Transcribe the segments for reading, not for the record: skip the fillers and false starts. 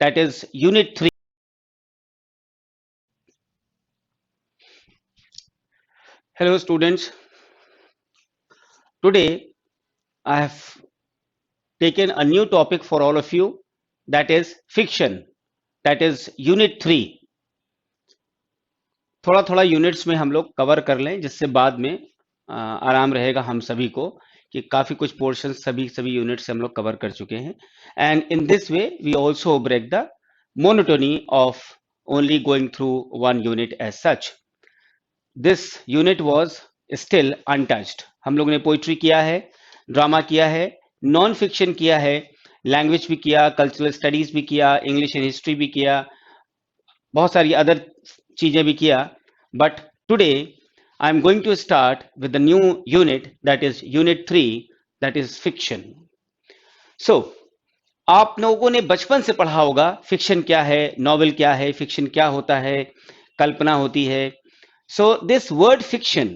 that is Unit 3. Hello, students. Today, I have taken a new topic for all of you, that is fiction, that is Unit 3. थोड़ा थोड़ा units में हम लोग cover कर लें, जिससे बाद में आराम रहेगा हम सभी को कि काफ़ी कुछ पोर्शन सभी सभी यूनिट्स हम लोग कवर कर चुके हैं. And in this way we also break the monotony of only going through one unit as such. This unit was still untouched. हम लोग ने पोइट्री किया है, ड्रामा किया है, नॉन फिक्शन किया है, लैंग्वेज भी किया, कल्चरल स्टडीज भी किया, इंग्लिश एंड हिस्ट्री भी किया, बहुत सारी अदर चीजें भी किया. But today I am going to start with the new unit, that is unit 3, that is fiction. So आप लोगों ने बचपन से पढ़ा होगा फिक्शन क्या है, नॉवेल क्या है, फिक्शन क्या होता है, कल्पना होती है. So this word fiction,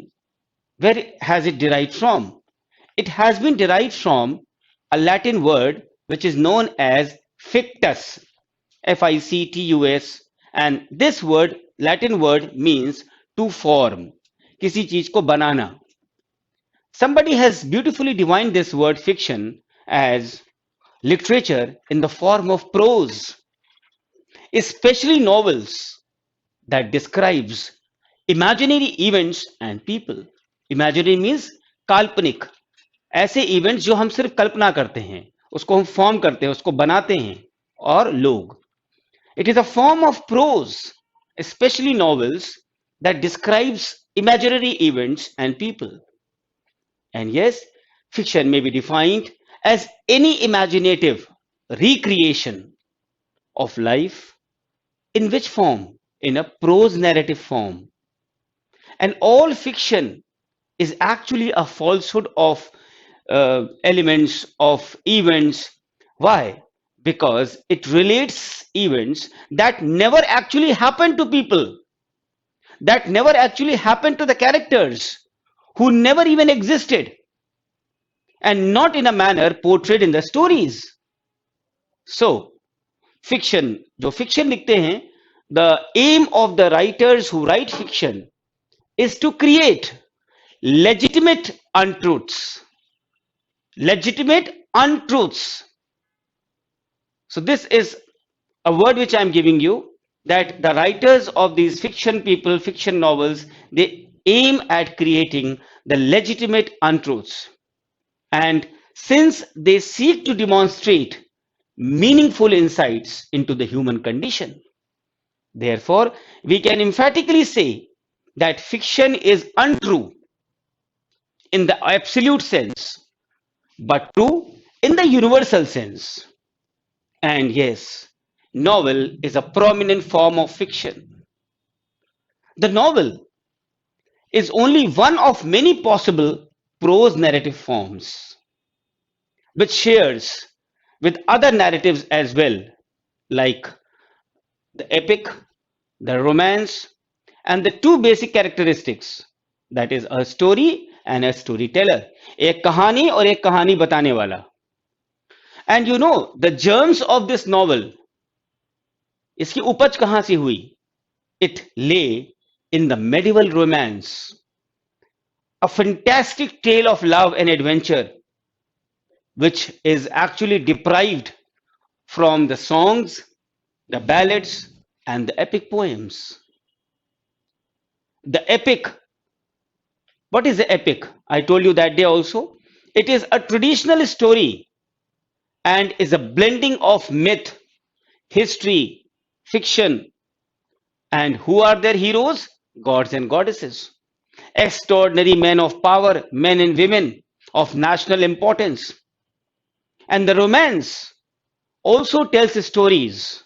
where has it derived from? It has been derived from a Latin word which is known as fictus, Fictus, and this word, Latin word, means to form, किसी चीज को बनाना. Somebody has beautifully defined this word fiction as literature in the form of prose, especially novels that describes imaginary events and people. Imaginary means काल्पनिक, ऐसे events जो हम सिर्फ कल्पना करते हैं, उसको हम फॉर्म करते हैं, उसको बनाते हैं. और लोग, it is a form of prose, especially novels that describes imaginary events and people. And yes, fiction may be defined as any imaginative recreation of life. In which form? In a prose narrative form. And all fiction is actually a falsehood of elements, of events. Why? Because it relates events that never actually happened to people, that never actually happened to the characters, who never even existed, and not in a manner portrayed in the stories. So, fiction, जो fiction लिखते हैं, the aim of the writers who write fiction is to create legitimate untruths. Legitimate untruths. So this is a word which I am giving you, that the writers of these fiction people, fiction novels, they aim at creating the legitimate untruths. And since they seek to demonstrate meaningful insights into the human condition, therefore, we can emphatically say that fiction is untrue in the absolute sense, but true in the universal sense. And yes, novel is a prominent form of fiction. The novel is only one of many possible prose narrative forms, which shares with other narratives as well, like the epic, the romance, and the two basic characteristics, that is a story and a storyteller. एक कहानी और एक कहानी बताने वाला. And you know the germs of this novel, इसकी उपज कहां से हुई? It lay in the medieval romance, a fantastic tale of love and adventure, which is actually deprived from the songs, the ballads, and the epic poems. The epic. What is the epic? I told you that day also. It is a traditional story and is a blending of myth, history, fiction. And who are their heroes? Gods and goddesses. Extraordinary men of power, men and women of national importance. And the romance also tells stories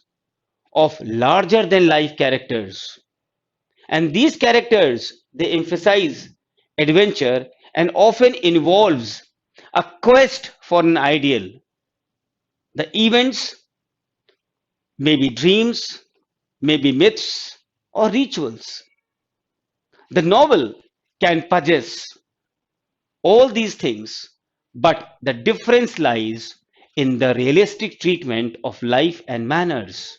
of larger than life characters. And these characters, they emphasize adventure and often involves a quest for an ideal. The events may be dreams, may be myths or rituals. The novel can possess all these things, but the difference lies in the realistic treatment of life and manners.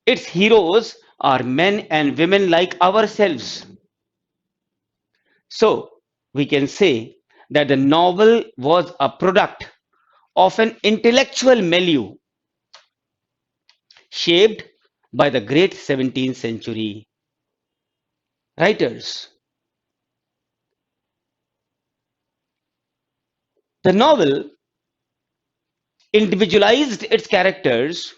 Its heroes are men and women like ourselves. So, we can say that the novel was a product of an intellectual milieu shaped by the great 17th century writers. The novel individualized its characters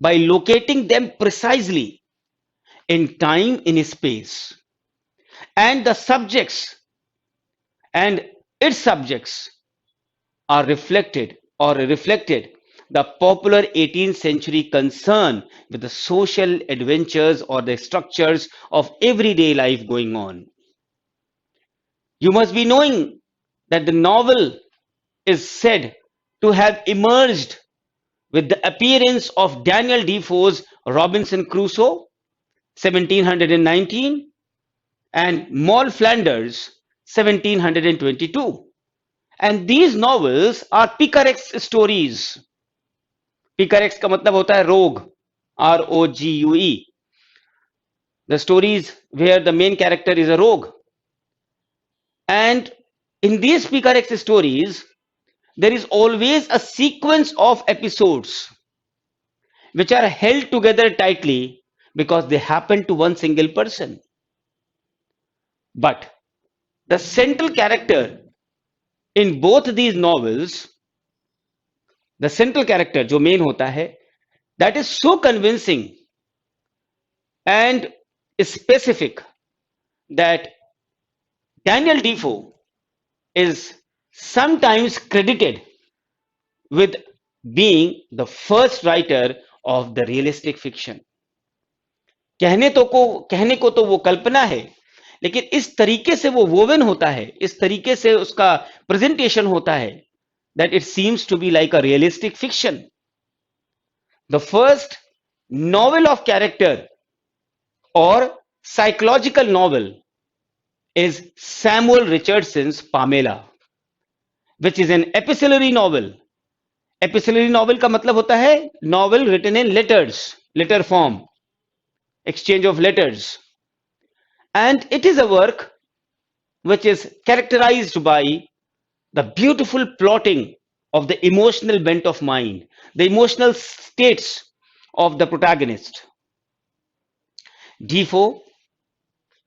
by locating them precisely in time in space, and the subjects and its subjects are reflected the popular 18th century concern with the social adventures or the structures of everyday life going on. You must be knowing that the novel is said to have emerged with the appearance of Daniel Defoe's Robinson Crusoe, 1719, and Moll Flanders, 1722. And these novels are picaresque stories. Picaresque का मतलब होता है rogue, ROGUE. The stories where the main character is a rogue. And in these picaresque stories, there is always a sequence of episodes which are held together tightly because they happen to one single person. But the central character in both these novels, the central character जो main होता है, that is so convincing and specific that Daniel Defoe is sometimes credited with being the first writer of the realistic fiction. कहने को तो वो कल्पना है, लेकिन इस तरीके से वो वोवन होता है, इस तरीके से उसका प्रेजेंटेशन होता है, that it seems to be like a realistic fiction. The first novel of character or psychological novel is Samuel Richardson's Pamela, which is an epistolary novel. Epistolary novel का मतलब होता है novel written in letters, letter form, exchange of letters. And it is a work which is characterized by the beautiful plotting of the emotional bent of mind, the emotional states of the protagonist. Defoe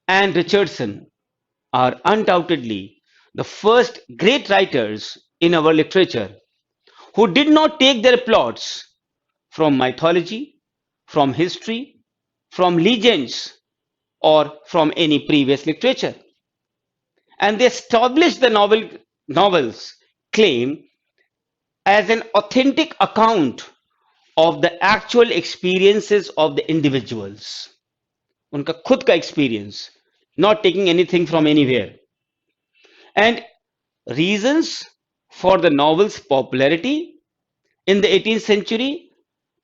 and Richardson are undoubtedly the first great writers in our literature who did not take their plots from mythology, from history, from legends, or from any previous literature. And they established the novel's claim as an authentic account of the actual experiences of the individuals. उनका खुद का experience, not taking anything from anywhere. And reasons for the novel's popularity in the 18th century,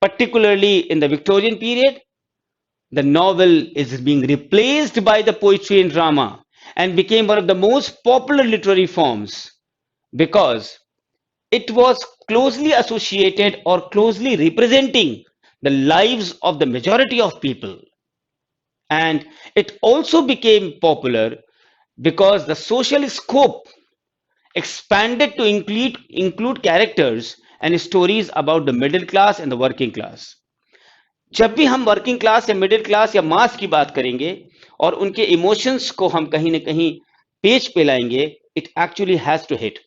particularly in the Victorian period, the novel is being replaced by the poetry and drama and became one of the most popular literary forms because it was closely associated or closely representing the lives of the majority of people. And it also became popular because the social scope expanded to include characters and stories about the middle class and the working class. जब भी हम working class या middle class या मास की बात करेंगे और उनके इमोशंस को हम कहीं ना कहीं पेज पे लाएंगे, it actually has to hit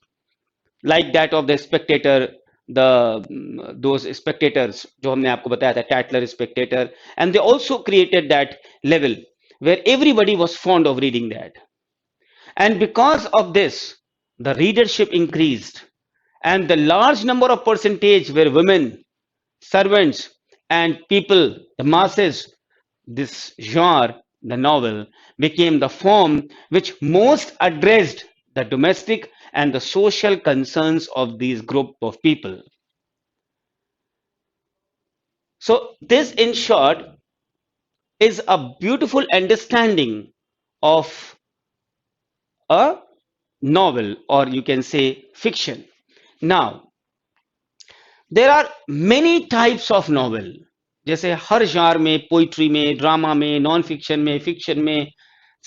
like that of the Spectator, those spectators जो हमने आपको बताया था, Tatler Spectator, and they also created that level where everybody was fond of reading that. And because of this, the readership increased, and the large number of percentage were women, servants, and people, the masses. This genre, the novel, became the form which most addressed the domestic and the social concerns of these group of people. So this, in short, is a beautiful understanding of a novel, or you can say fiction. Now, there are many types of novel. जैसे हर genre में, poetry में, drama में, non-fiction में, fiction में,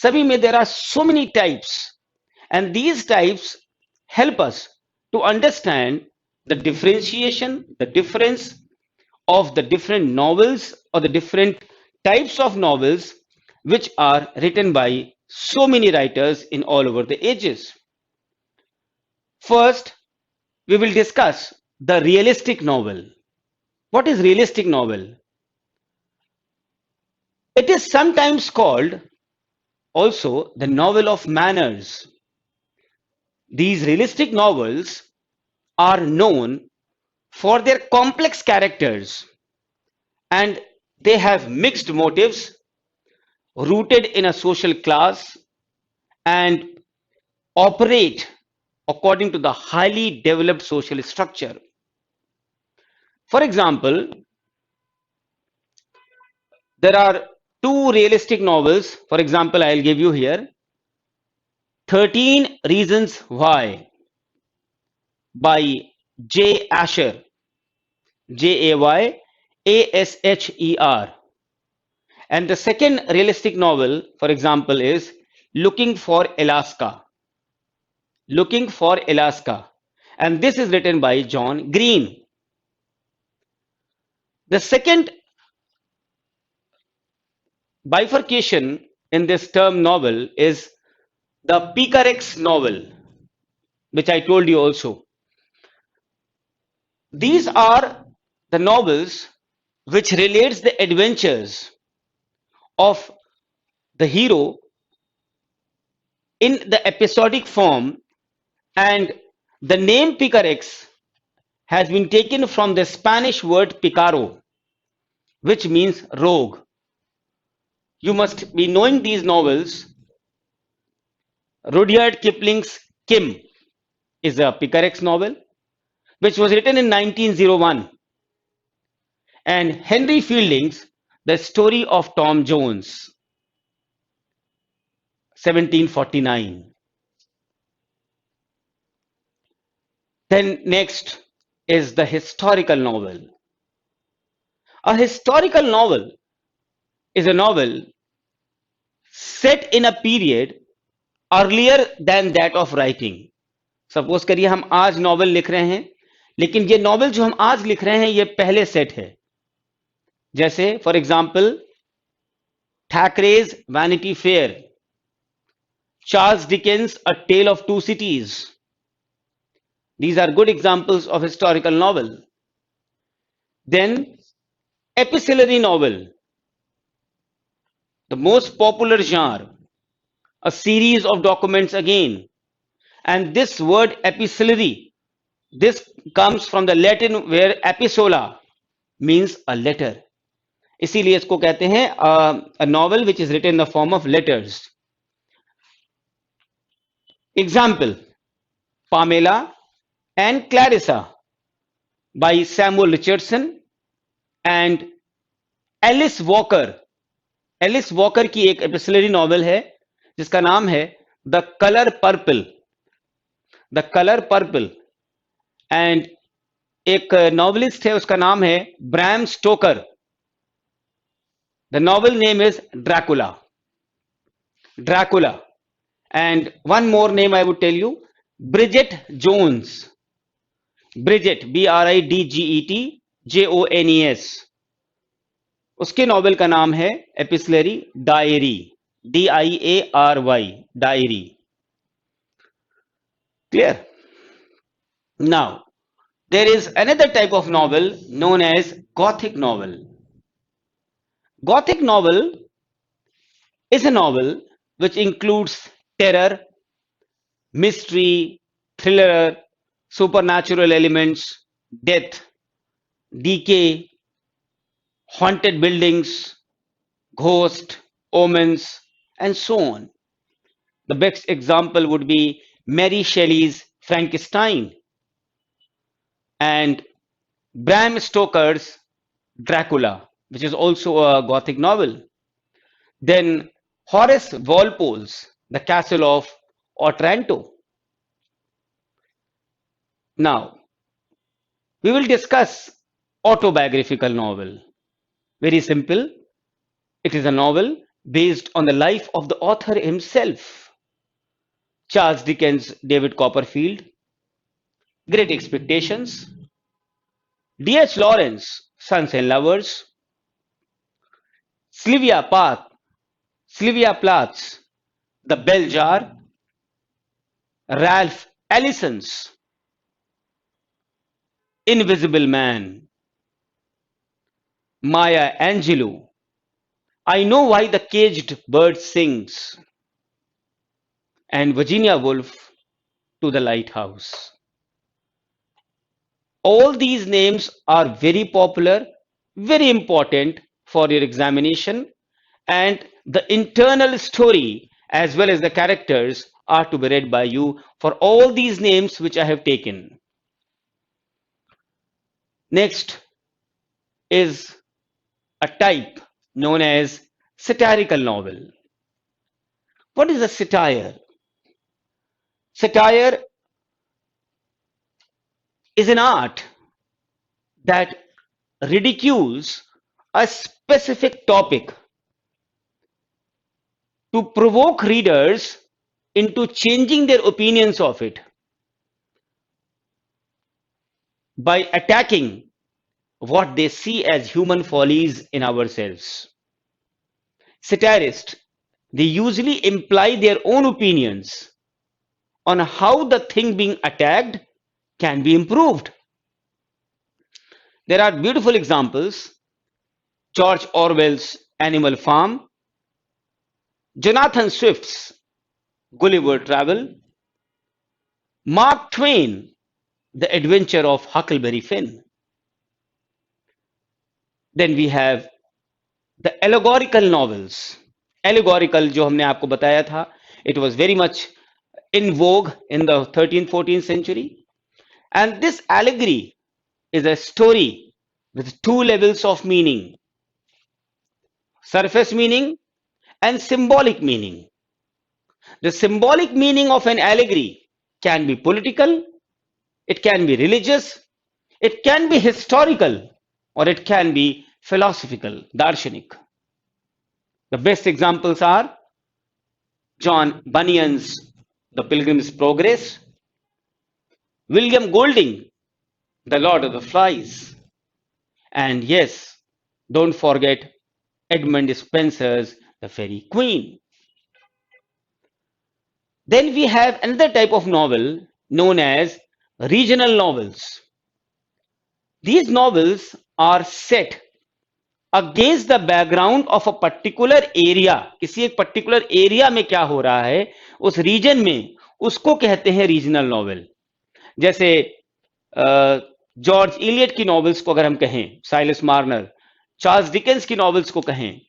सभी में there are so many types, and these types help us to understand the differentiation, the difference of the different novels or the different types of novels which are written by so many writers in all over the ages. First, we will discuss the realistic novel. What is realistic novel? It is sometimes called also the novel of manners. These realistic novels are known for their complex characters, and they have mixed motives rooted in a social class and operate according to the highly developed social structure. For example, there are two realistic novels. For example, I'll give you here 13 Reasons Why by J. Asher, Jayasher. And the second realistic novel, for example, is Looking for Alaska. Looking for Alaska. And this is written by John Green. The second bifurcation in this term novel is the Picarex novel, which I told you also. These are the novels which relates the adventures of the hero in the episodic form, and the name Picarex has been taken from the Spanish word picaro, which means rogue. You must be knowing these novels. Rudyard Kipling's Kim is a Picarex novel, which was written in 1901, and Henry Fielding's The Story of Tom Jones, 1749. Then next is the historical novel. A historical novel is a novel set in a period earlier than that of writing. Suppose करिए हम आज novel लिख रहे हैं, लेकिन ये novel जो हम आज लिख रहे हैं ये पहले सेट है. जैसे for example Thackeray's Vanity Fair, Charles Dickens a Tale of Two Cities. These are good examples of historical novel. Then epistolary novel, the most popular genre, a series of documents again. And this word epistolary, this comes from the Latin where epistola means a letter. इसीलिए इसको कहते हैं a novel which is written in the form of letters. Example, Pamela and Clarissa by Samuel Richardson and Alice Walker. Alice Walker की एक epistolary novel है जिसका नाम है the Color Purple. The Color Purple. And एक novelist है उसका नाम है Bram Stoker. The novel name is Dracula. Dracula. And one more name I would tell you, Bridget Jones. Bridget, BRIDGET JONES. उसके नॉवेल का नाम है epistolary diary. DIARY, diary. Clear? Now, there is another type of novel known as Gothic novel. Gothic novel is a novel which includes terror, mystery, thriller, supernatural elements, death, decay, haunted buildings, ghost, omens, and so on. The best example would be Mary Shelley's Frankenstein and Bram Stoker's Dracula, which is also a Gothic novel. Then Horace Walpole's The Castle of Otranto. Now, We will discuss autobiographical novel. Very simple. It is a novel based on the life of the author himself. Charles Dickens, David Copperfield, Great Expectations, D.H. Lawrence, Sons and Lovers, Sylvia Plath, Sylvia Plath's The Bell Jar, Ralph Ellison's Invisible Man, Maya Angelou, I Know Why the Caged Bird Sings, and Virginia Woolf, To the Lighthouse. All these names are very popular, very important for your examination, and the internal story as well as the characters are to be read by you for all these names which I have taken. Next is a type known as satirical novel. What is a satire? Satire is an art that ridicules a specific topic to provoke readers into changing their opinions of it by attacking what they see as human follies in ourselves. Satirists, they usually imply their own opinions on how the thing being attacked can be improved. There are beautiful examples: George Orwell's Animal Farm, Jonathan Swift's Gulliver Travel, Mark Twain, The Adventure of Huckleberry Finn. Then we have the allegorical novels. Allegorical जो हमने आपको बताया था, it was very much in vogue in the 13th, 14th century. And this allegory is a story with two levels of meaning: surface meaning and symbolic meaning. The symbolic meaning of an allegory can be political, it can be religious, it can be historical, or it can be philosophical, darshanik. The best examples are John Bunyan's The Pilgrim's Progress, William Golding, The Lord of the Flies, and yes, don't forget Edmund Spenser's The Faerie Queene. Then we have another type of novel known as regional novels. These novels are set against the background of a particular area. किसी एक particular area में क्या हो रहा है उस region में, उसको कहते हैं regional novel. जैसे जॉर्ज इलियट की नॉवेल्स को अगर हम कहें, साइलस मार्नर, चार्ल्स डिकेंस की नॉवेल्स को कहें,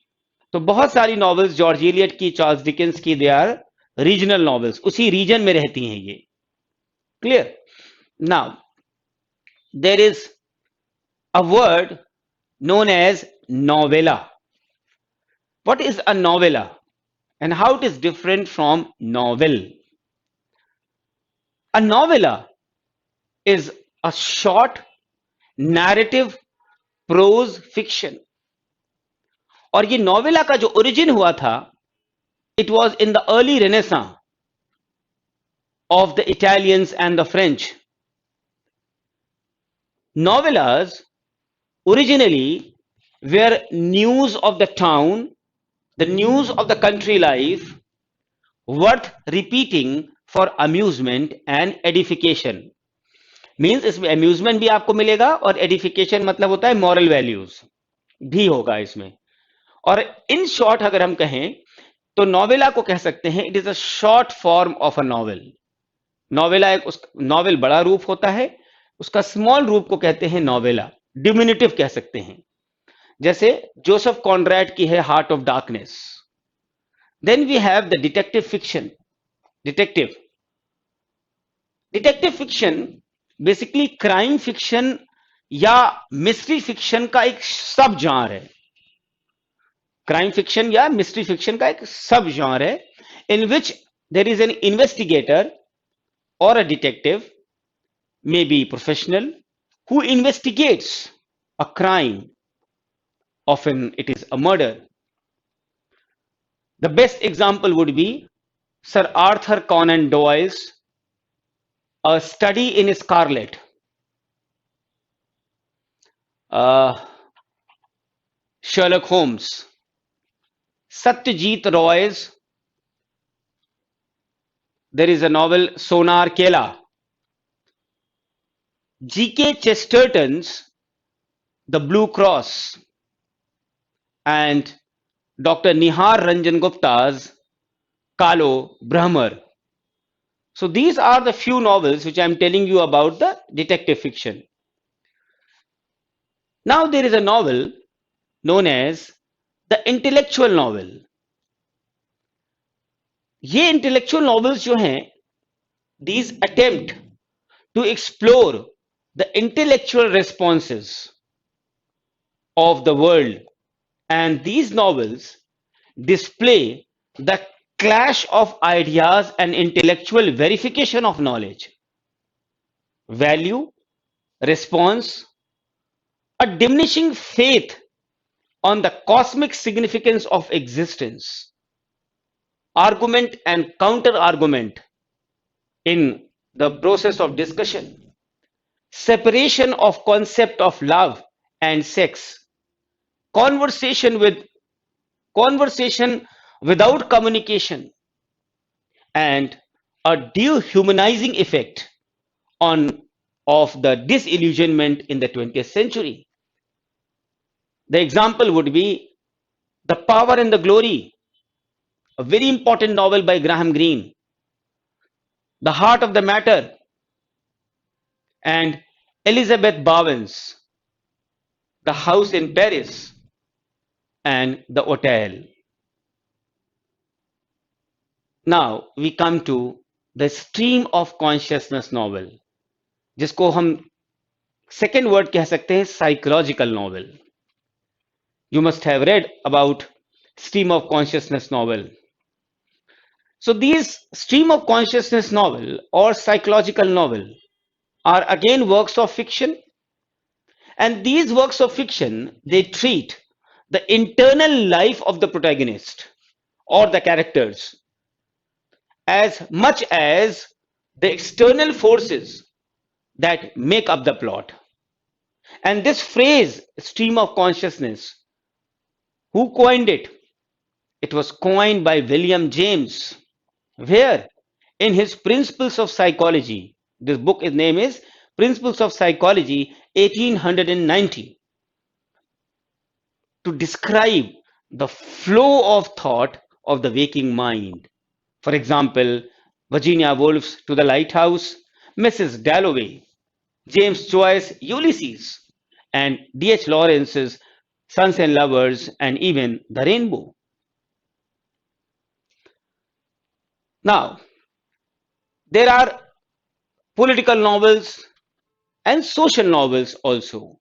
तो बहुत सारी नॉवेल्स जॉर्ज इलियट की, चार्ल्स डिकेंस की, दे आर रीजनल नॉवेल्स, उसी रीजन में रहती हैं ये. Clear? Now there is a word known as novella. What is a novella and how it is different from novel? A novella is a short narrative prose fiction. और ये novella का जो origin हुआ था, it was in the early Renaissance of the Italians and the French. Novellas originally were news of the town, the news of the country life, worth repeating for amusement and edification. Means इसमें amusement भी आपको मिलेगा और edification मतलब होता है moral values भी होगा इसमें. और in short अगर हम कहें तो नोवेला को कह सकते हैं it is a short form of a novel. Novella एक नॉवेल बड़ा रूप होता है, उसका स्मॉल रूप को कहते हैं नोवेला. डिमिनिटिव कह सकते हैं, जैसे जोसेफ कॉनरैड की है Heart of Darkness. Then we have the detective fiction. Detective fiction basically crime fiction या मिस्ट्री फिक्शन का एक सब जॉनर है. क्राइम फिक्शन या मिस्ट्री फिक्शन का एक सब जॉनर है in which there is an investigator or a detective, may be professional, who investigates a crime. Often it is a murder. The best example would be Sir Arthur Conan Doyle's A Study in Scarlet. Sherlock Holmes, Satyajit Roy's, there is a novel Sonar Kela, G.K. Chesterton's The Blue Cross, and Dr. Nihar Ranjan Gupta's Kalo Brahmar. So these are the few novels which I am telling you about the detective fiction. Now there is a novel known as the intellectual novel. ये intellectual novels जो हैं, these attempt to explore the intellectual responses of the world, and these novels display the clash of ideas and intellectual verification of knowledge, value, response, a diminishing faith on the cosmic significance of existence, argument and counter argument in the process of discussion, separation of concept of love and sex, conversation without communication, and a dehumanizing effect on of the disillusionment in the 20th century. The example would be The Power and the Glory, a very important novel by Graham Greene, The Heart of the Matter, and Elizabeth Bowen's The House in Paris and The Hotel. Now we come to the stream of consciousness novel, जिसको हम second word कह सकते हैं psychological novel. You must have read about stream of consciousness novel. So these stream of consciousness novel or psychological novel are again works of fiction, and these works of fiction, they treat the internal life of the protagonist or the characters as much as the external forces that make up the plot. And this phrase, stream of consciousness, who coined it? It was coined by William James, where in his Principles of Psychology, this book, his name is Principles of Psychology 1890, to describe the flow of thought of the waking mind. For example, Virginia Woolf's To the Lighthouse, Mrs. Dalloway, James Joyce's Ulysses, and D.H. Lawrence's Sons and Lovers, and even The Rainbow. Now, there are political novels and social novels also.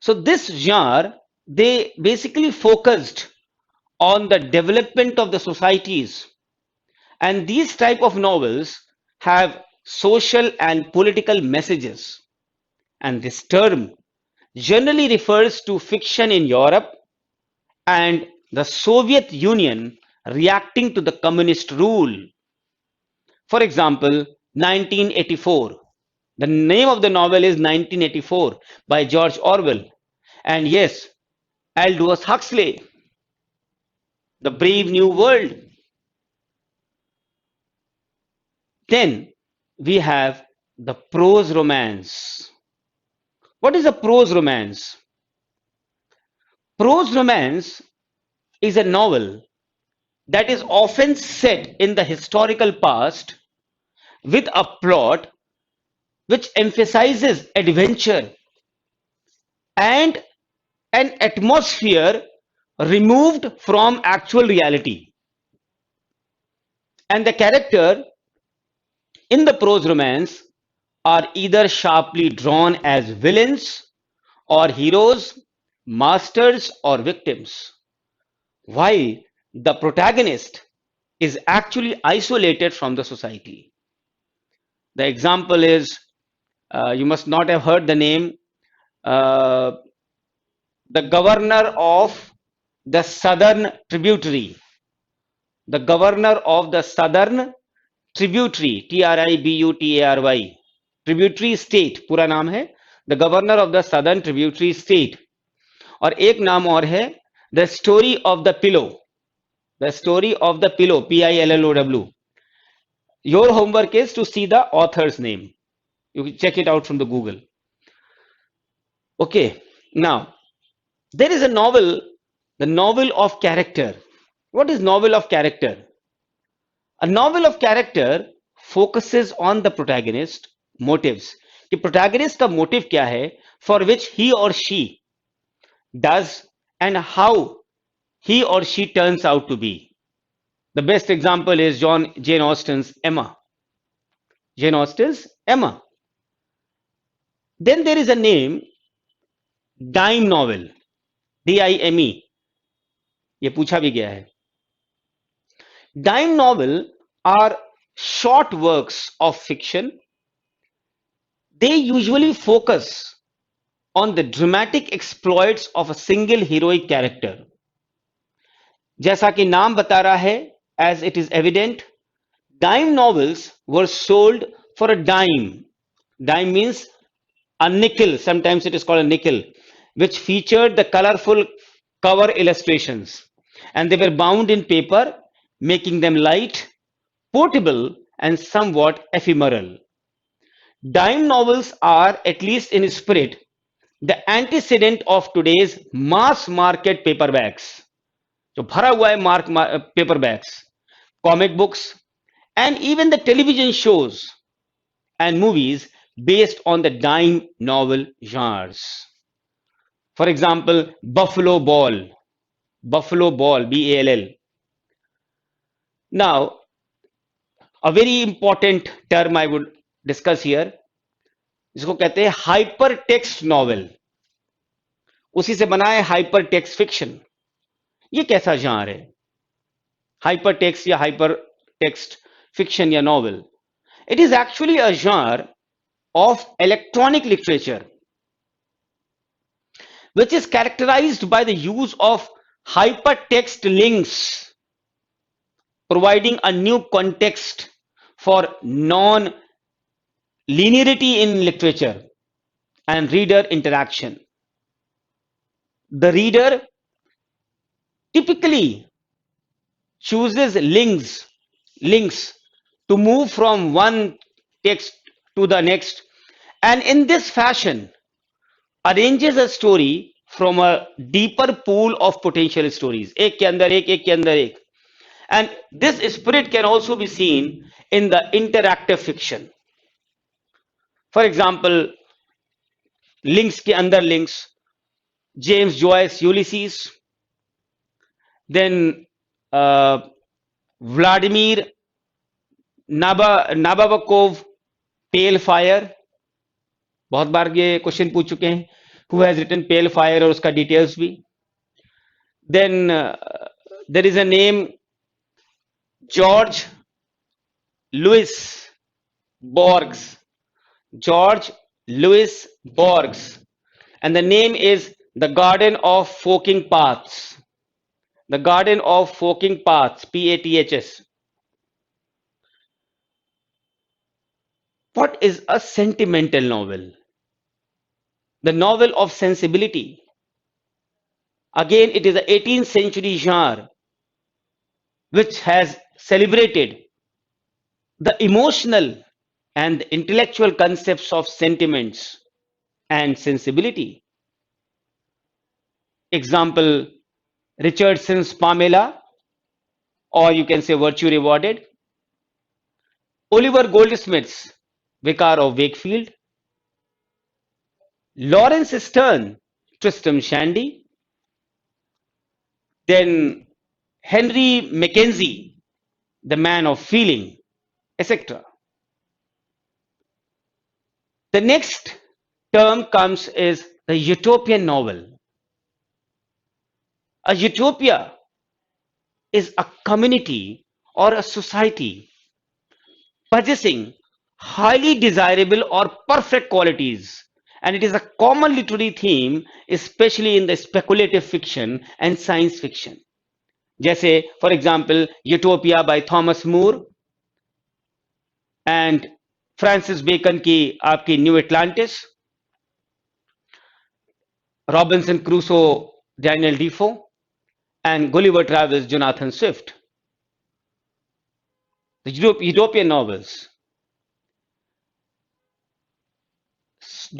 So this genre, they basically focused on the development of the societies, and these type of novels have social and political messages, and this term generally refers to fiction in Europe and the Soviet Union reacting to the communist rule. For example, 1984. The name of the novel is 1984 by George Orwell. And yes, Aldous Huxley, The Brave New World. Then we have the prose romance. What is a prose romance? Prose romance is a novel that is often set in the historical past with a plot which emphasizes adventure and an atmosphere removed from actual reality. And the character in the prose romance are either sharply drawn as villains or heroes, masters or victims, while the protagonist is actually isolated from the society. The example is You must not have heard the name, uh, the governor of the Southern Tributary. The governor of the Southern Tributary, Tributary, Tributary State पूरा नाम है, the governor of the Southern Tributary State. और एक नाम और है, the story of the pillow, the story of the pillow, Pillow. Your homework is to see the author's name. You can check it out from the Google. Okay, now there is a novel, the novel of character. What is novel of character? A novel of character focuses on the protagonist motives. कि protagonist का motive क्या है, for which he or she does and how he or she turns out to be. The best example is Jane Austen's Emma. Jane Austen's Emma. Then there is a name, dime novel, DIME. ये पूछा भी गया है. Dime novel are short works of fiction. They usually focus on the dramatic exploits of a single heroic character. जैसा कि नाम बता रहा है, as it is evident, dime novels were sold for a dime. Dime means a nickel, sometimes it is called a nickel, which featured the colorful cover illustrations. And they were bound in paper, making them light, portable, and somewhat ephemeral. Dime novels are, at least in spirit, the antecedent of today's mass market paperbacks. जो भरा हुआ है paperbacks, comic books, and even the television shows and movies based on the dime novel genres. For example, Buffalo Ball, BALL. Now, a very important term I would discuss here, जिसको कहते हैं hyper text novel. उसी से बना है hyper text fiction. ये कैसा genre है? हाइपर टेक्स्ट या हाइपर टेक्स्ट फिक्शन या novel. It is actually a genre of electronic literature which is characterized by the use of hypertext links, providing a new context for non-linearity in literature and reader interaction. The reader typically chooses links to move from one text to the next, and in this fashion arranges a story from a deeper pool of potential stories. एक के अंदर एक. And this spirit can also be seen in the interactive fiction. For example, links के अंदर links, James Joyce Ulysses, then Vladimir Nabokov Pale Fire. बहुत बार ये question पूछ चुके हैं, who has written Pale Fire और उसका डिटेल्स भी. Then there is a name, George Louis Borges, and the name is The Garden of Forking Paths. The Garden of Forking Paths, PATHS. What is a sentimental novel? The novel of sensibility. Again, it is the 18th century genre which has celebrated the emotional and intellectual concepts of sentiments and sensibility. Example, Richardson's Pamela, or you can say Virtue Rewarded. Oliver Goldsmith's Vicar of Wakefield. Lawrence Stern, Tristram Shandy. Then Henry Mackenzie, The Man of Feeling, etc. The next term comes is the utopian novel. A utopia is a community or a society possessing highly desirable or perfect qualities. And it is a common literary theme, especially in the speculative fiction and science fiction. जैसे for example Utopia by Thomas More and Francis Bacon की आपकी New Atlantis, Robinson Crusoe Daniel Defoe, and Gulliver Travels Jonathan Swift, the European novels.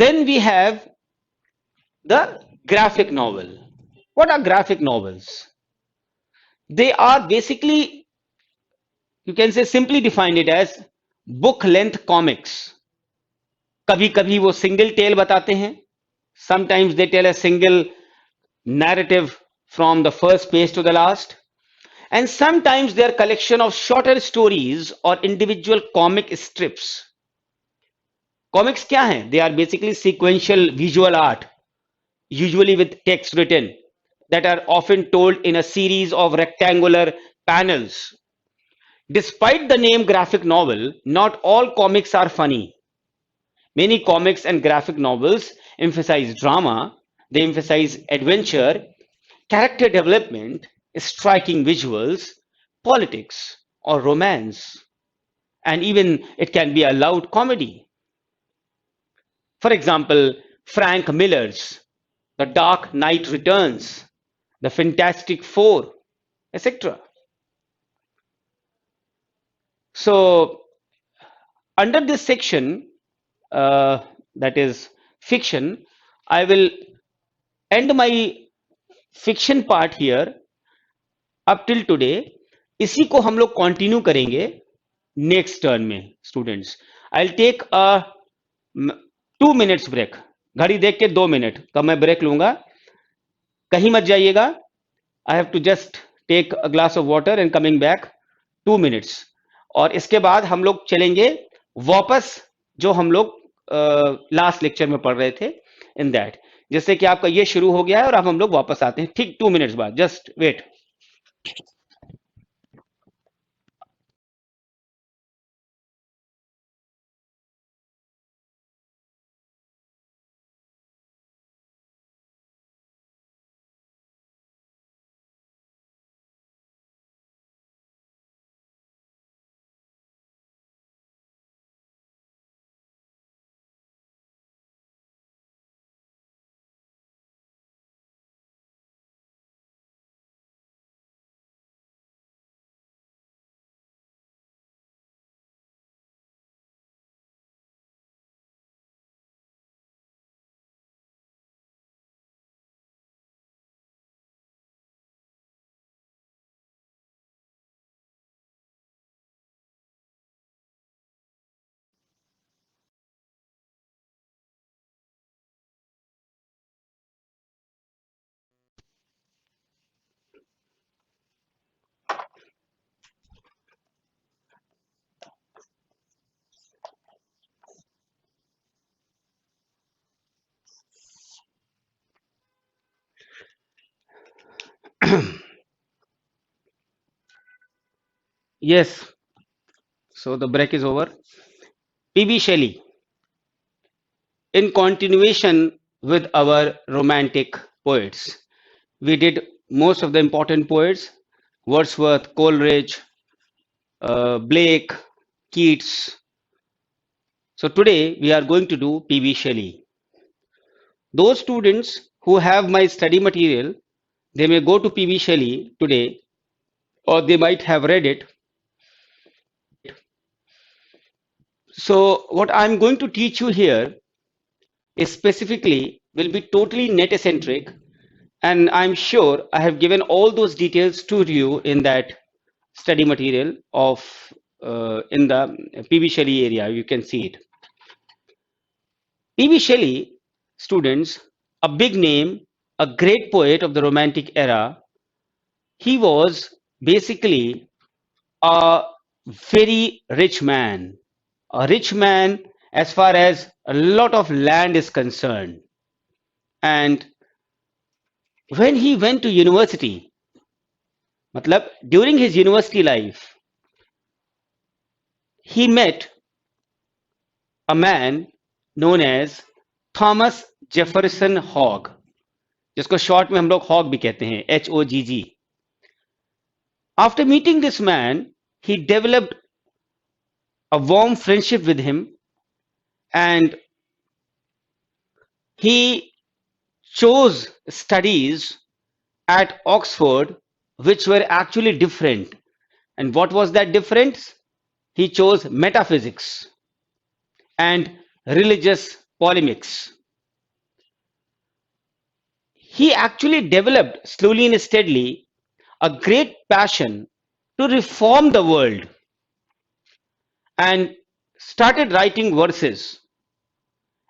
Then we have the graphic novel. What are graphic novels? They are basically, you can say simply define it as book length comics. कभी कभी वो single tell बताते हैं, sometimes they tell a single narrative from the first page to the last, and sometimes they are collection of shorter stories or individual comic strips. Comics क्या हैं? They are basically sequential visual art, usually with text written, that are often told in a series of rectangular panels. Despite the name graphic novel, not all comics are funny. Many comics and graphic novels emphasize drama, they emphasize adventure, character development, striking visuals, politics, or romance, and even it can be a loud comedy. For example, Frank Miller's The Dark Knight Returns, The Fantastic Four, etc. So, under this section, that is fiction, I will end my fiction part here up till today. इसी को हम लोग continue करेंगे next turn में students. I will take a 2 minutes break. घड़ी देख के 2 minute का मैं ब्रेक लूंगा. कहीं मत जाइएगा. I have to just take a glass of water and coming back 2 minutes. और इसके बाद हम लोग चलेंगे वापस जो हम लोग लास्ट लेक्चर में पढ़ रहे थे इन दैट. जैसे कि आपका ये शुरू हो गया है और अब हम लोग वापस आते हैं ठीक 2 minutes बाद. Just wait. Yes, so the break is over. P.B. Shelley, in continuation with our romantic poets, we did most of the important poets: Wordsworth, Coleridge, Blake, Keats. So today we are going to do P.B. Shelley. Those students who have my study material, they may go to P.B. Shelley today, or they might have read it. So what I'm going to teach you here is specifically will be totally net centric, and I'm sure I have given all those details to you in that study material of in the P.B. Shelley area. You can see it. P.B. Shelley, students, a big name, a great poet of the Romantic era. He was basically a very rich man, a rich man as far as a lot of land is concerned. And when he went to university, matlab, during his university life, he met a man known as Thomas Jefferson Hogg, जिसको short में हम लोग hog भी कहते हैं, HOGG. After meeting this man, he developed a warm friendship with him, and he chose studies at Oxford which were actually different. And what was that difference? He chose metaphysics and religious polemics. He actually developed slowly and steadily a great passion to reform the world and started writing verses,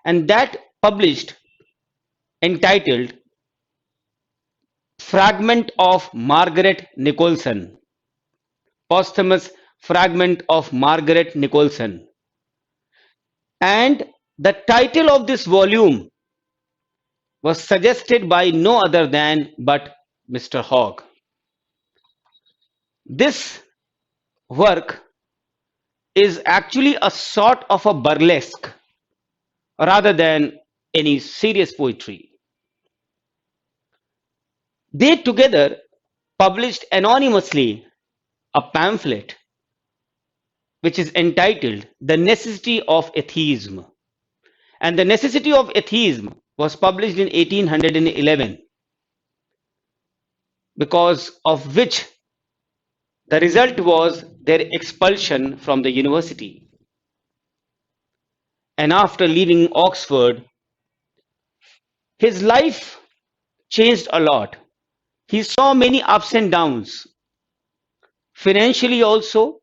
and that published, entitled Fragment of Margaret Nicholson, posthumous fragment of Margaret Nicholson. And the title of this volume was suggested by no other than but Mr. Hogg. This work is actually a sort of a burlesque rather than any serious poetry. They together published anonymously a pamphlet which is entitled The Necessity of Atheism. And The Necessity of Atheism was published in 1811, because of which the result was their expulsion from the university. And after leaving Oxford, his life changed a lot. He saw many ups and downs, financially also,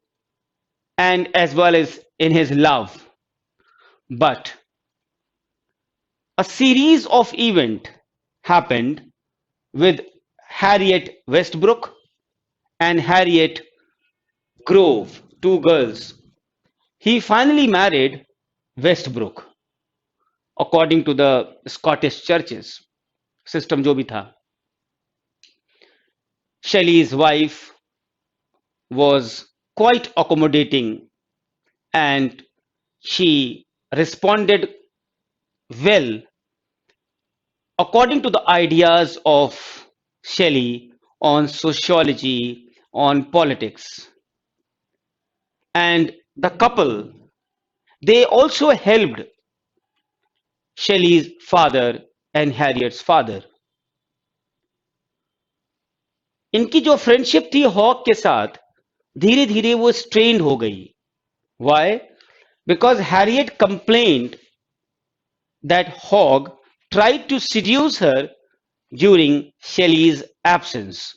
and as well as in his love. But a series of events happened with Harriet Westbrook and Harriet Grove, two girls. He finally married Westbrook, according to the Scottish churches system जो भी था. Shelley's wife was quite accommodating, and she responded well according to the ideas of Shelley on sociology, on politics. And the couple, they also helped Shelley's father and Harriet's father. इनकी जो friendship थी hoc के साथ, धीरे धीरे वो strained हो गई. Why? Because Harriet complained that Hogg tried to seduce her during Shelley's absence.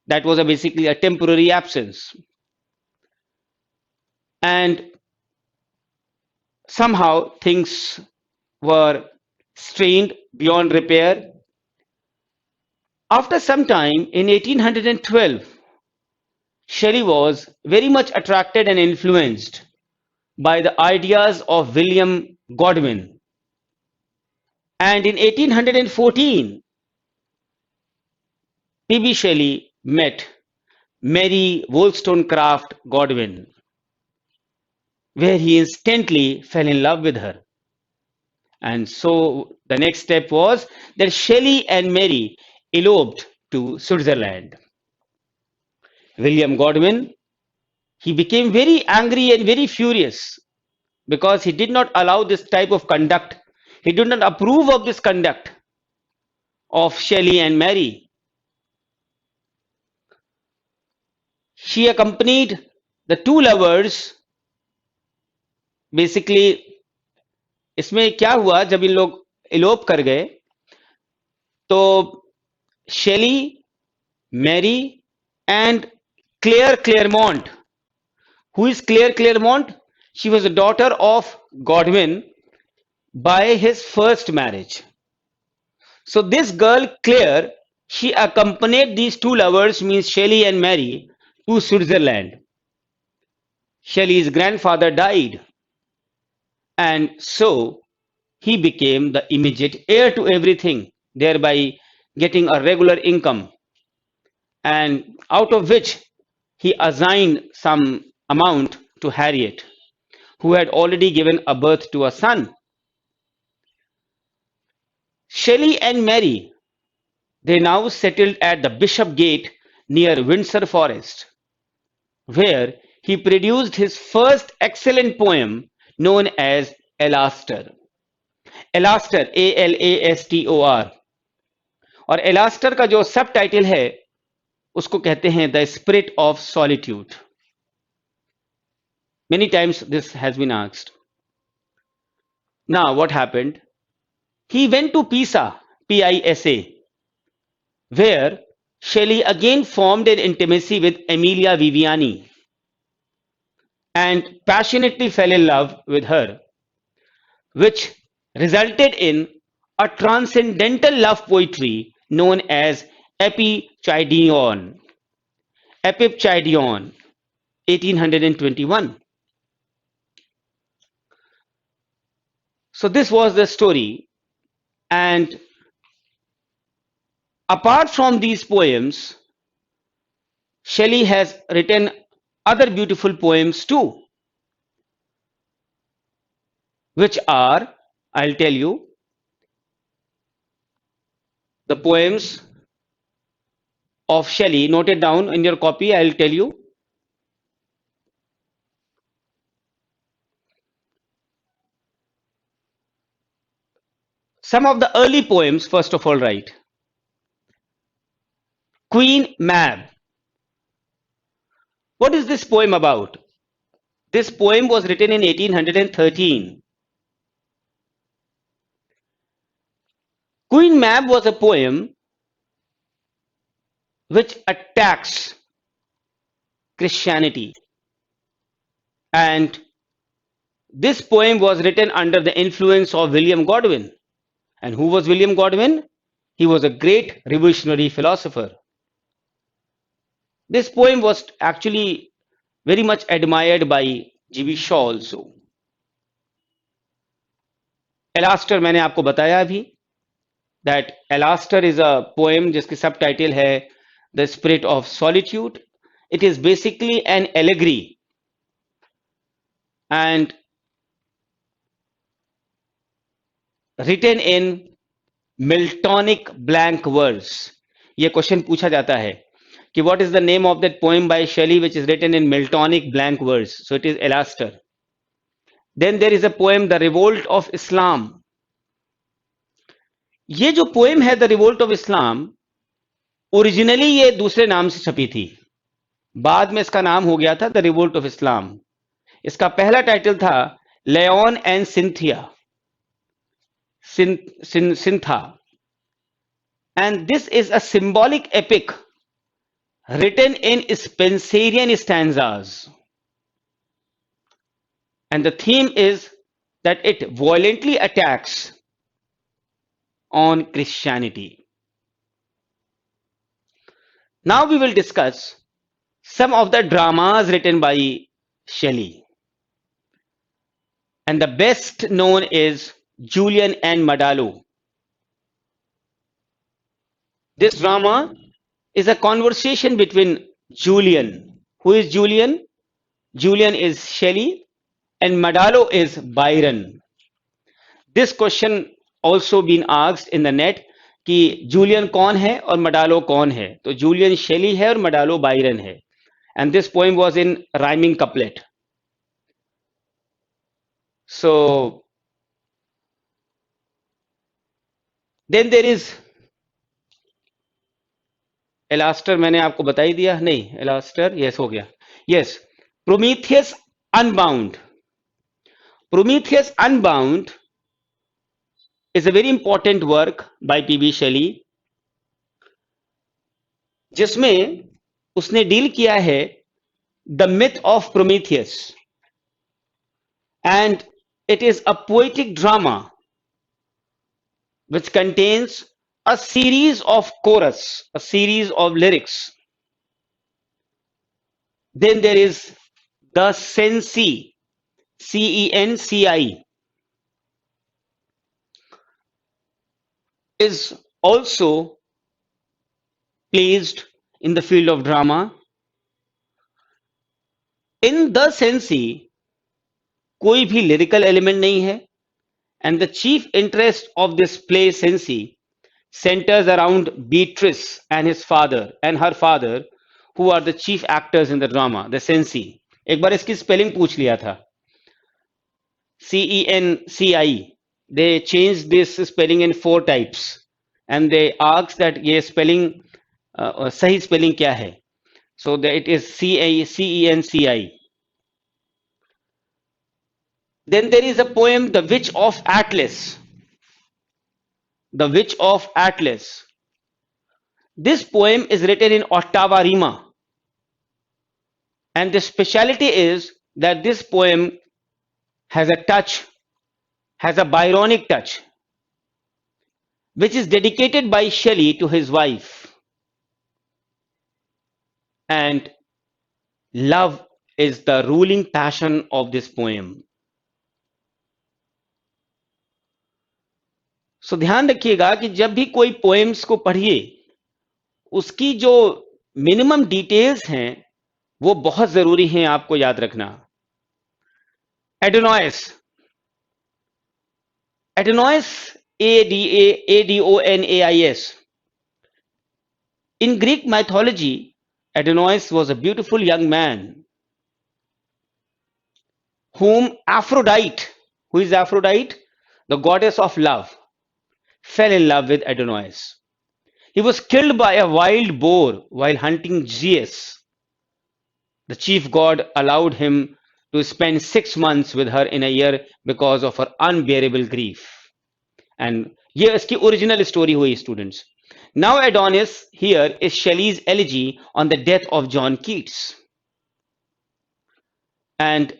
That was basically a temporary absence. And somehow things were strained beyond repair. After some time, in 1812, Shelley was very much attracted and influenced by the ideas of William Godwin. And in 1814, P.B. Shelley met Mary Wollstonecraft Godwin, where he instantly fell in love with her. And so the next step was that Shelley and Mary eloped to Switzerland. William Godwin, he became very angry and very furious because he did not allow this type of conduct. He did not approve of this conduct of Shelley and Mary. She accompanied the two lovers. Basically, इसमें क्या हुआ, जब इन लोग elope कर गए, तो Shelley, Mary, and Claire Clairmont. Who is Claire Clairmont? She was a daughter of Godwin by his first marriage. So this girl Claire, she accompanied these two lovers, means Shelley and Mary, to Switzerland. Shelley's grandfather died, and so he became the immediate heir to everything, thereby getting a regular income, and out of which he assigned some amount to Harriet. who had already given a birth to a son. Shelley and Mary, they now settled at the Bishopgate near Windsor Forest, where he produced his first excellent poem known as Alastor. Alastor, Alastor, और एलास्टर का जो सब title है उसको कहते हैं the spirit of solitude. Many times this has been asked. Now, what happened? He went to Pisa, Pisa, where Shelley again formed an intimacy with Emilia Viviani and passionately fell in love with her, which resulted in a transcendental love poetry known as Epipsychidion. Epipsychidion, 1821. So this was the story, and apart from these poems, Shelley has written other beautiful poems too, which are, I'll tell you, the poems of Shelley. Note it down in your copy, I'll tell you. Some of the early poems, first of all, right. Queen Mab. What is this poem about? This poem was written in 1813. Queen Mab was a poem which attacks Christianity. And this poem was written under the influence of William Godwin. And who was William Godwin? He was a great revolutionary philosopher. This poem was actually very much admired by G.B. Shaw also. Alastor मैंने आपको बताया अभी, that Alastor is a poem जिसकी subtitle है The Spirit of Solitude. It is basically an allegory and written in Miltonic blank verse. ये question पूछा जाता है कि what is the name of that poem by Shelley which is written in Miltonic blank verse? So it is Alastor. Then there is a poem, The Revolt of Islam. ये जो poem है the revolt of Islam, originally ये दूसरे नाम से छपी थी, बाद में इसका नाम हो गया था द रिवोल्ट ऑफ इस्लाम. इसका पहला टाइटल था Laon and Cynthia, Cynthia, and this is a symbolic epic written in Spenserian stanzas, and the theme is that it violently attacks on Christianity. Now we will discuss some of the dramas written by Shelley, and the best known is Julian and Madalo. This drama is a conversation between Julian. Who is Julian? Julian is Shelley and Madalo is Byron. This question also been asked in the net कि Julian कौन है और Madalo कौन है. तो Julian Shelley है और Madalo Byron है. And this poem was in rhyming couplet. So then there is एलास्टर, मैंने आपको बता ही दिया नहीं, एलास्टर यस हो गया, yes. Prometheus unbound. Prometheus unbound is a very important work by P.B. Shelley, जिसमें उसने डील किया है the myth of Prometheus, and it is a poetic drama which contains a series of chorus, a series of lyrics. Then there is the Cenci, Cenci, is also placed in the field of drama. In the Cenci, कोई भी lyrical element नहीं है, and the chief interest of this play Sensi centers around Beatrice and his father and her father, who are the chief actors in the drama, the Sensi. एक बार इसकी spelling पूछ लिया था, CENCI. They changed this spelling in 4 types, and they asked that ये spelling सही spelling क्या है? So that it is CENCI. Then there is a poem, The Witch of Atlas. The Witch of Atlas. This poem is written in ottava rima, and the speciality is that this poem has a Byronic touch, which is dedicated by Shelley to his wife. And love is the ruling passion of this poem. So ध्यान रखिएगा कि जब भी कोई poems को पढ़िए, उसकी जो मिनिमम डिटेल्स हैं वो बहुत जरूरी हैं आपको याद रखना. Adonais. Adonais. In Greek mythology, Adonais was a beautiful young man whom Aphrodite, who is Aphrodite, the goddess of love, fell in love with Adonais. He was killed by a wild boar while hunting Zeus. The chief god allowed him to spend 6 months with her in a year because of her unbearable grief. And ये इसकी original story हुई students. Now Adonis here is Shelley's elegy on the death of John Keats. And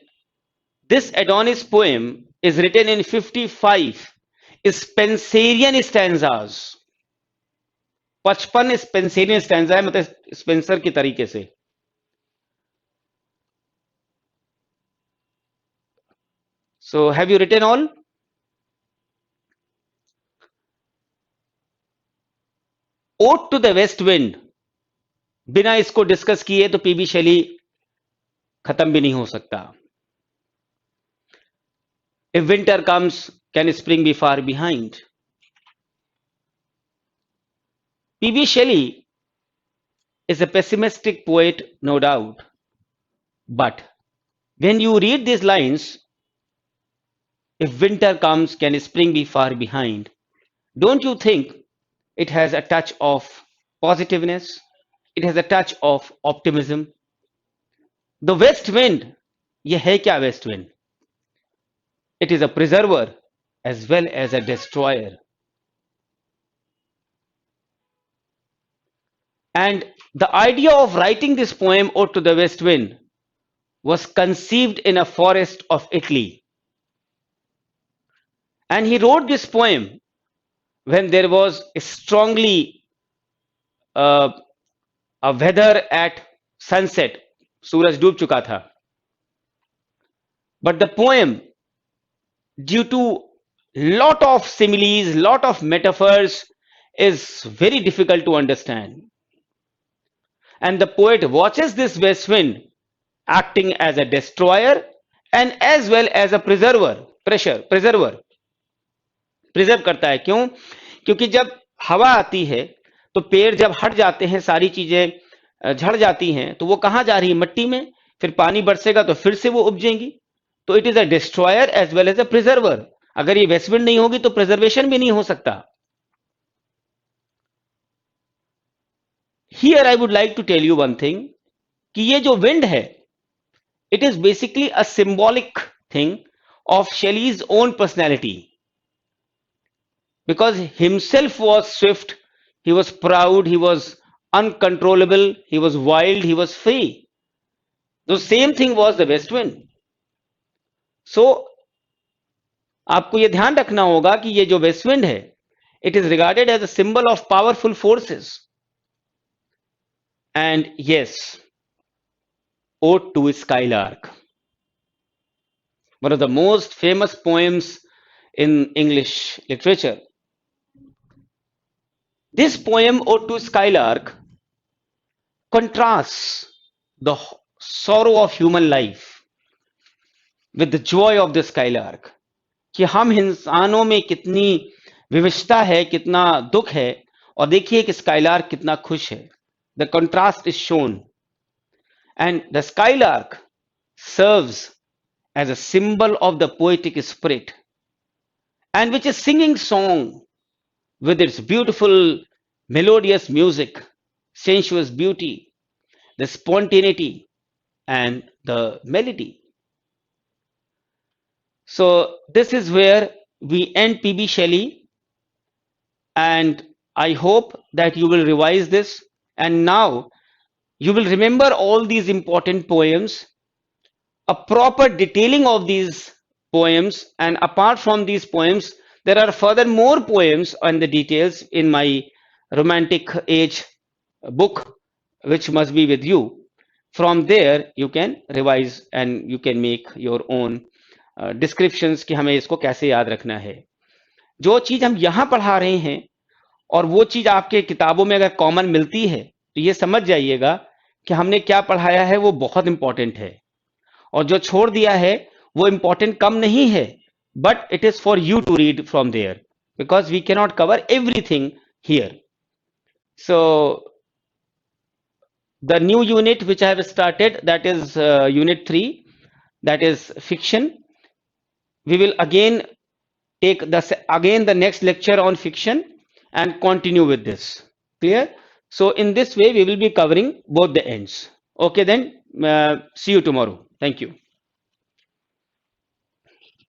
this Adonis poem is written in 55 Spenserian stanzas. 55 Spenserian stanza है, मतलब Spencer की तरीके से. So have you written all? Ode to the West Wind. बिना इसको discuss किए तो PB Shelley खत्म भी नहीं हो सकता. If winter comes, can spring be far behind? P.B. Shelley is a pessimistic poet, no doubt. But when you read these lines, if winter comes, can spring be far behind? Don't you think it has a touch of positiveness? It has a touch of optimism. The west wind, ये है क्या west wind? It is a preserver as well as a destroyer. And the idea of writing this poem, Ode to the West Wind, was conceived in a forest of Italy. And he wrote this poem when there was strongly a weather at sunset. सूरज डूब चुका था. But the poem, due to lot of similes, lot of metaphors, is very difficult to understand. And the poet watches this west wind acting as a destroyer and as well as a preserver. preserver. Preserve करता है. क्यों? क्योंकि जब हवा आती है तो पेड़ जब हट जाते हैं, सारी चीजें झड़ जाती हैं, तो वो कहां जा रही है? मिट्टी में. फिर पानी बरसेगा तो फिर से वो उपजेंगी. तो it is a destroyer as well as a preserver. अगर ये वेस्ट विंड नहीं होगी तो प्रिजर्वेशन भी नहीं हो सकता. Here I would like to tell you one thing, कि ये जो विंड है, it is basically a symbolic thing of Shelley's own personality. Because himself was swift, he was proud, he was uncontrollable, he was wild, he was free. The same thing was the west wind. So आपको यह ध्यान रखना होगा कि ये जो west wind है, it is regarded as a symbol of powerful forces. And yes, Ode to Skylark, one of the most famous poems in English literature. This poem, Ode to Skylark, contrasts the sorrow of human life with the joy of the skylark, कि हम इंसानों में कितनी विविधता है, कितना दुख है, और देखिए कि स्काइलार्क कितना खुश है. The contrast is shown, and the skylark serves as a symbol of the poetic spirit, and which is singing song with its beautiful melodious music, sensuous beauty, the spontaneity, and the melody. So this is where we end PB Shelley, and I hope that you will revise this, and now you will remember all these important poems, a proper detailing of these poems, and apart from these poems, there are further more poems and the details in my romantic age book, which must be with you. From there you can revise and you can make your own descriptions कि हमें इसको कैसे याद रखना है. जो चीज हम यहाँ पढ़ा रहे हैं और वो चीज आपके किताबों में अगर कॉमन मिलती है तो ये समझ जाइएगा कि हमने क्या पढ़ाया है वो बहुत इंपॉर्टेंट है, और जो छोड़ दिया है वो इंपॉर्टेंट कम नहीं है, but it is for you to read from there, because we can not cover everything here. So the new unit which I have started, that is unit 3, that is fiction. We will again take the next lecture on fiction and continue with this. Clear? So in this way we will be covering both the ends. Okay then, see you tomorrow. Thank you.